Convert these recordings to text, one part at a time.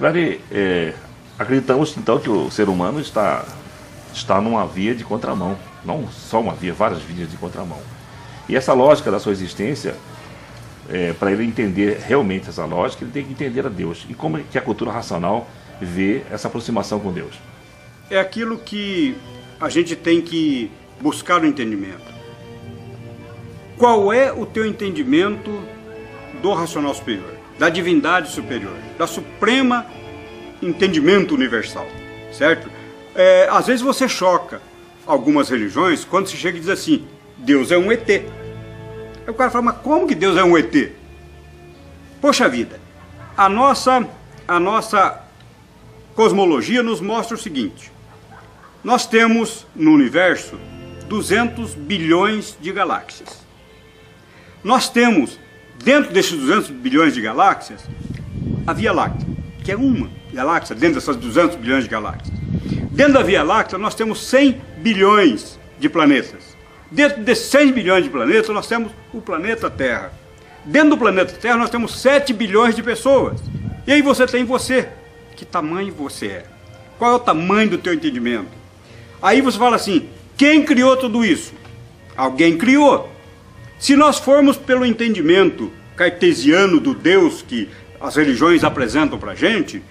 Clary, acreditamos então que o ser humano está numa via de contramão, não só uma via, várias vias de contramão. E essa lógica da sua existência, para ele entender realmente essa lógica, ele tem que entender a Deus. E como é que a cultura racional vê essa aproximação com Deus? É aquilo que a gente tem que buscar o entendimento. Qual é o teu entendimento do racional superior, da divindade superior, da suprema entendimento universal, certo? Às vezes você choca algumas religiões quando se chega e diz assim, Deus é um ET. Aí o cara fala, mas como que Deus é um ET? Poxa vida, a nossa cosmologia nos mostra o seguinte, nós temos no universo 200 bilhões de galáxias. Nós temos, dentro desses 200 bilhões de galáxias, a Via Láctea, que é uma galáxia dentro dessas 200 bilhões de galáxias. Dentro da Via Láctea nós temos 100 bilhões de planetas. Dentro desses 100 bilhões de planetas nós temos o planeta Terra. Dentro do planeta Terra nós temos 7 bilhões de pessoas. E aí você tem você. Que tamanho você é? Qual é o tamanho do teu entendimento? Aí você fala assim, quem criou tudo isso? Alguém criou. Se nós formos pelo entendimento cartesiano do Deus que as religiões apresentam pra gente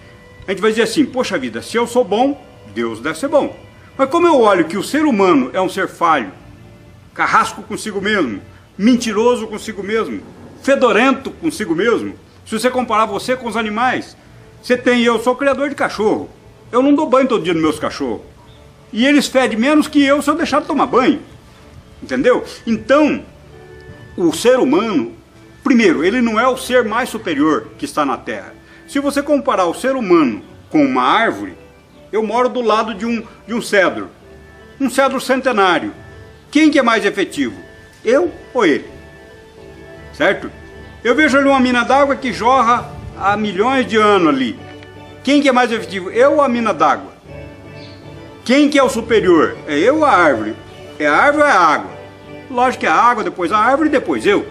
vai dizer assim, poxa vida, se eu sou bom, Deus deve ser bom. Mas como eu olho que o ser humano é um ser falho, carrasco consigo mesmo, mentiroso consigo mesmo, fedorento consigo mesmo, se você comparar você com os animais, eu sou criador de cachorro, eu não dou banho todo dia nos meus cachorros, e eles fedem menos que eu se eu deixar de tomar banho, entendeu? Então, o ser humano, primeiro, ele não é o ser mais superior que está na Terra. Se você comparar o ser humano com uma árvore, eu moro do lado de um cedro centenário. Quem que é mais efetivo? Eu ou ele? Certo? Eu vejo ali uma mina d'água que jorra há milhões de anos ali. Quem que é mais efetivo? Eu ou a mina d'água? Quem que é o superior? É eu ou a árvore? É a árvore ou é a água? Lógico que é a água, depois a árvore e depois eu.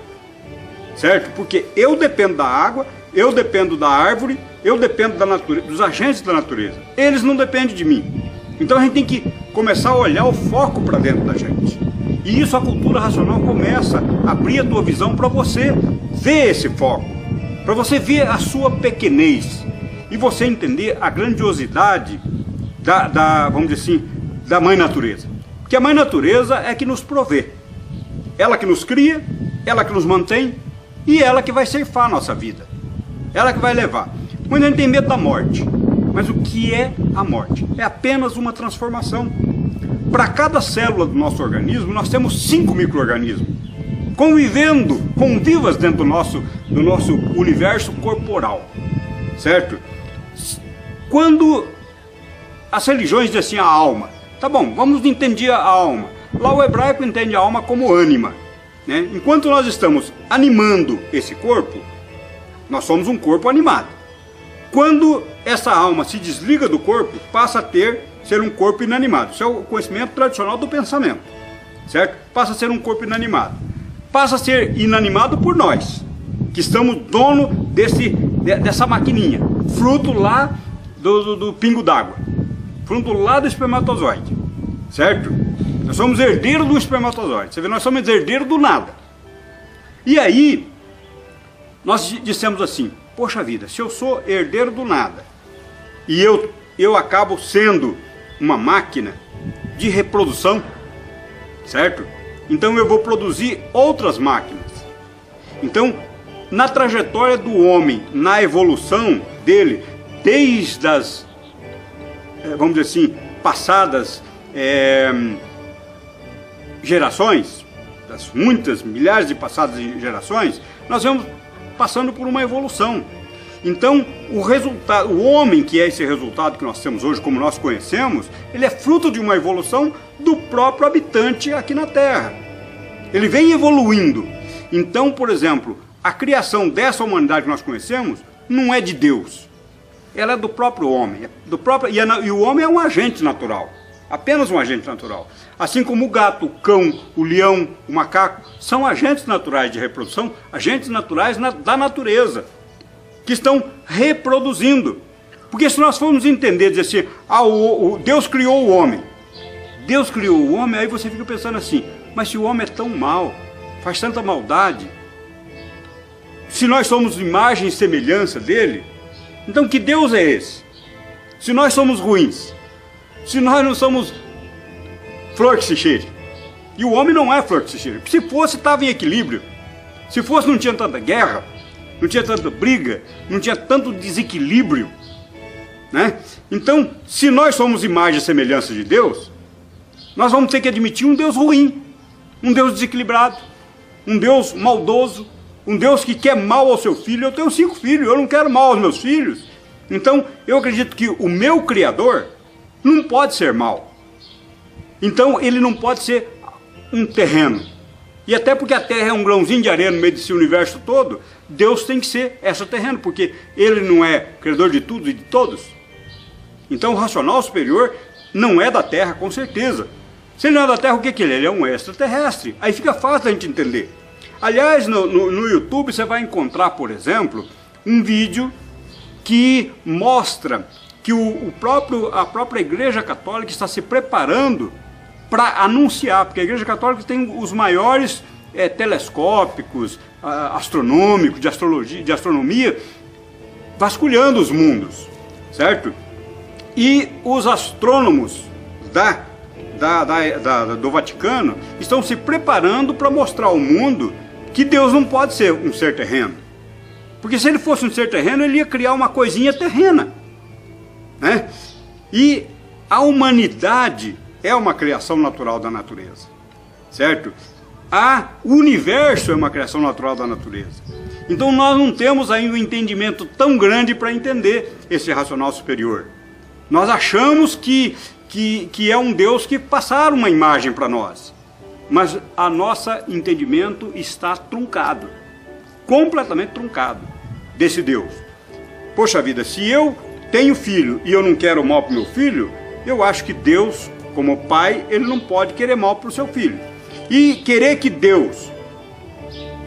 Certo? Porque eu dependo da água, eu dependo da árvore, eu dependo da natureza, dos agentes da natureza. Eles não dependem de mim. Então a gente tem que começar a olhar o foco para dentro da gente. E isso a cultura racional começa a abrir a tua visão para você ver esse foco, para você ver a sua pequenez e você entender a grandiosidade vamos dizer assim, da mãe natureza. Porque a mãe natureza é que nos provê. Ela que nos cria, ela que nos mantém e ela que vai ceifar a nossa vida. Ela que vai levar. Muita gente tem medo da morte. Mas o que é a morte? É apenas uma transformação. Para cada célula do nosso organismo, nós temos 5 micro-organismos convivas dentro do nosso universo corporal. Certo? Quando as religiões dizem assim, a alma. Tá bom, vamos entender a alma. Lá o hebraico entende a alma como ânima. Né? Enquanto nós estamos animando esse corpo, nós somos um corpo animado. Quando essa alma se desliga do corpo, passa a ser um corpo inanimado. Isso é o conhecimento tradicional do pensamento, certo? Passa a ser um corpo inanimado. Passa a ser inanimado por nós, que estamos dono dessa maquininha, fruto lá do pingo d'água, fruto lá do espermatozoide, certo? Nós somos herdeiros do espermatozoide. Você vê, nós somos herdeiros do nada. E aí, nós dissemos assim, poxa vida, se eu sou herdeiro do nada e eu acabo sendo uma máquina de reprodução, certo? Então eu vou produzir outras máquinas. Então, na trajetória do homem, na evolução dele, desde as, vamos dizer assim, passadas gerações, das muitas, milhares de passadas gerações, nós vamos passando por uma evolução. Então, o homem, que é esse resultado que nós temos hoje, como nós conhecemos, ele é fruto de uma evolução do próprio habitante aqui na Terra. Ele vem evoluindo. Então, por exemplo, a criação dessa humanidade que nós conhecemos não é de Deus. Ela é do próprio homem. E o homem é um agente natural. Apenas um agente natural. Assim como o gato, o cão, o leão, o macaco, são agentes naturais de reprodução, agentes naturais da natureza, que estão reproduzindo. Porque se nós formos entender, dizer assim, Deus criou o homem. Deus criou o homem, aí você fica pensando assim, mas se o homem é tão mau, faz tanta maldade, se nós somos imagem e semelhança dele, então que Deus é esse? Se nós somos ruins, se nós não somos flor que se cheire, e o homem não é flor que se cheire, se fosse estava em equilíbrio, se fosse não tinha tanta guerra, não tinha tanta briga, não tinha tanto desequilíbrio, né? Então, se nós somos imagem e semelhança de Deus, nós vamos ter que admitir um Deus ruim, um Deus desequilibrado, um Deus maldoso, um Deus que quer mal ao seu filho. Eu tenho 5 filhos, eu não quero mal aos meus filhos. Então, eu acredito que o meu Criador não pode ser mau. Então, ele não pode ser um terreno. E até porque a Terra é um grãozinho de areia no meio desse universo todo, Deus tem que ser esse terreno, porque ele não é criador de tudo e de todos. Então, o racional superior não é da Terra, com certeza. Se ele não é da Terra, o que ele é? Ele é um extraterrestre. Aí fica fácil a gente entender. Aliás, no YouTube você vai encontrar, por exemplo, um vídeo que mostra que a própria Igreja Católica está se preparando para anunciar, porque a Igreja Católica tem os maiores telescópicos, astronômicos, de astrologia, de astronomia, vasculhando os mundos, certo? E os astrônomos do Vaticano estão se preparando para mostrar ao mundo que Deus não pode ser um ser terreno. Porque se ele fosse um ser terreno, ele ia criar uma coisinha terrena, né? E a humanidade é uma criação natural da natureza, certo? O universo é uma criação natural da natureza. Então nós não temos ainda um entendimento tão grande para entender esse racional superior. Nós achamos que é um Deus que passaram uma imagem para nós. Mas o nosso entendimento está truncado, completamente truncado desse Deus. Poxa vida, se eu tenho filho e eu não quero mal para o meu filho, eu acho que Deus, como pai, ele não pode querer mal para o seu filho. E querer que Deus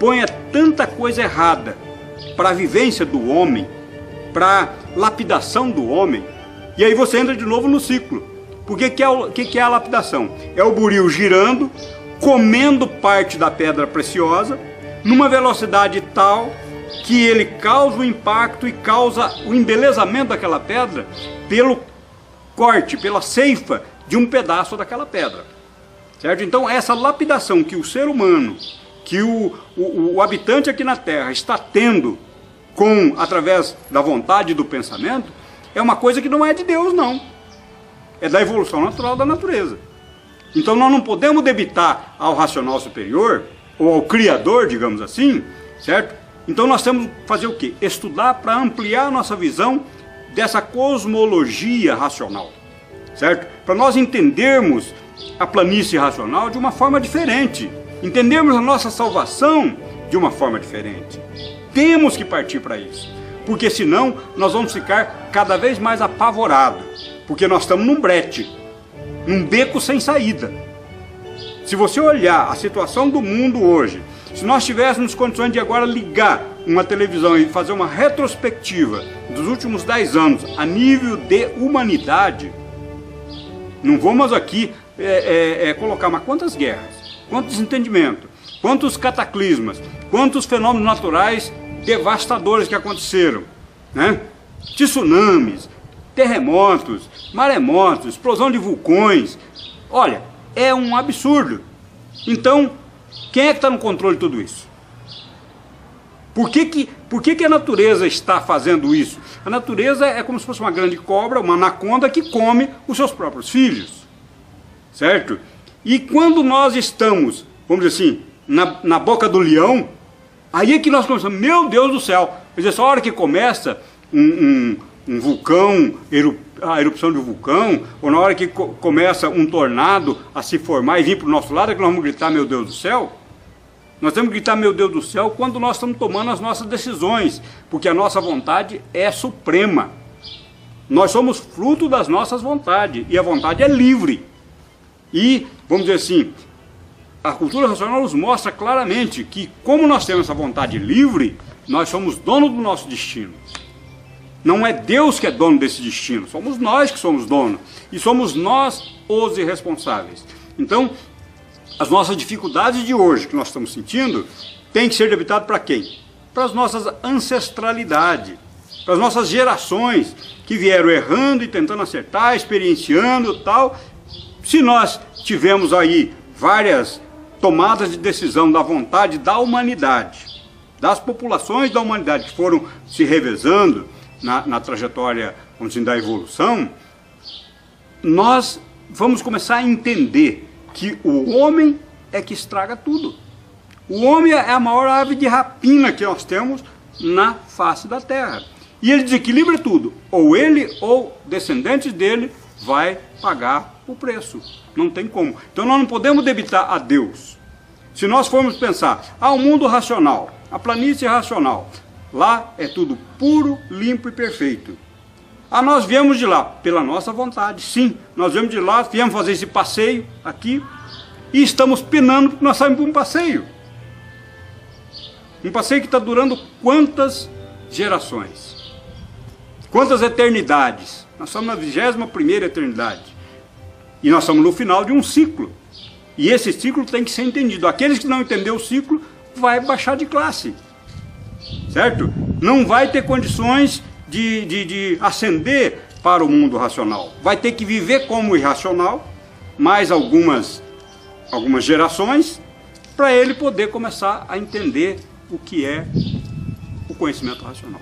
ponha tanta coisa errada para a vivência do homem, para a lapidação do homem, e aí você entra de novo no ciclo. Porque que é a lapidação? É o buril girando, comendo parte da pedra preciosa, numa velocidade tal que ele causa o impacto e causa o embelezamento daquela pedra pelo corte, pela ceifa de um pedaço daquela pedra. Certo? Então essa lapidação que o ser humano, que o habitante aqui na Terra está tendo através da vontade e do pensamento, é uma coisa que não é de Deus, não. É da evolução natural da natureza. Então nós não podemos debitar ao racional superior, ou ao Criador, digamos assim, certo? Então nós temos que fazer o quê? Estudar para ampliar a nossa visão dessa cosmologia racional, certo? Para nós entendermos a planície racional de uma forma diferente, entendermos a nossa salvação de uma forma diferente. Temos que partir para isso, porque senão nós vamos ficar cada vez mais apavorados, porque nós estamos num brete, num beco sem saída. Se você olhar a situação do mundo hoje, se nós tivéssemos condições de agora ligar uma televisão e fazer uma retrospectiva dos últimos 10 anos a nível de humanidade, não vamos aqui colocar, mas quantas guerras, quantos desentendimentos, quantos cataclismas, quantos fenômenos naturais devastadores que aconteceram, né? Tsunamis, terremotos, maremotos, explosão de vulcões. Olha, é um absurdo. Então, quem é que está no controle de tudo isso? Por que a natureza está fazendo isso? A natureza é como se fosse uma grande cobra, uma anaconda que come os seus próprios filhos, certo? E quando nós estamos, vamos dizer assim, na boca do leão, aí é que nós começamos, meu Deus do céu, quer dizer, essa hora que começa um vulcão, a erupção de um vulcão, ou na hora que começa um tornado a se formar e vir para o nosso lado, é que nós vamos gritar, meu Deus do céu? Nós temos que gritar, meu Deus do céu, quando nós estamos tomando as nossas decisões, porque a nossa vontade é suprema. Nós somos fruto das nossas vontades, e a vontade é livre. E, vamos dizer assim, a cultura racional nos mostra claramente que, como nós temos essa vontade livre, nós somos donos do nosso destino. Não é Deus que é dono desse destino, somos nós que somos donos. E somos nós os irresponsáveis. Então, as nossas dificuldades de hoje que nós estamos sentindo, tem que ser debitado para quem? Para as nossas ancestralidades, para as nossas gerações que vieram errando e tentando acertar, experienciando tal. Se nós tivemos aí várias tomadas de decisão da vontade da humanidade, das populações da humanidade que foram se revezando na trajetória, vamos dizer, da evolução, nós vamos começar a entender que o homem é que estraga tudo. O homem é a maior ave de rapina que nós temos na face da terra. E ele desequilibra tudo. Ou ele ou descendentes dele vai pagar o preço. Não tem como. Então nós não podemos debitar a Deus. Se nós formos pensar, o mundo racional, a planície racional, lá é tudo puro, limpo e perfeito. Nós viemos de lá pela nossa vontade, sim. Nós viemos de lá, viemos fazer esse passeio aqui e estamos penando porque nós saímos para um passeio. Um passeio que está durando quantas gerações? Quantas eternidades? Nós estamos na 21ª eternidade. E nós estamos no final de um ciclo. E esse ciclo tem que ser entendido. Aqueles que não entenderam o ciclo, vai baixar de classe. Certo? Não vai ter condições de ascender para o mundo racional. Vai ter que viver como irracional, mais algumas gerações, para ele poder começar a entender o que é o conhecimento racional.